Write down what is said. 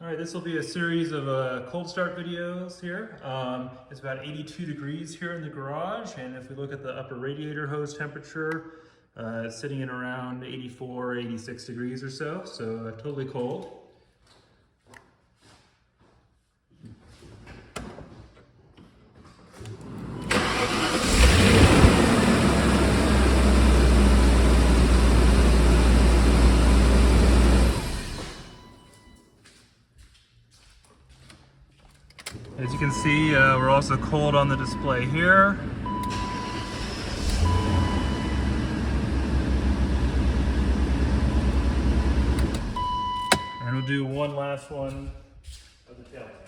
All right, this will be a series of cold start videos here. It's about 82 degrees here in the garage, and if we look at the upper radiator hose temperature, it's sitting in around 84, 86 degrees or so, so totally cold. As you can see, we're also cold on the display here. And we'll do one last one of the tailpipe.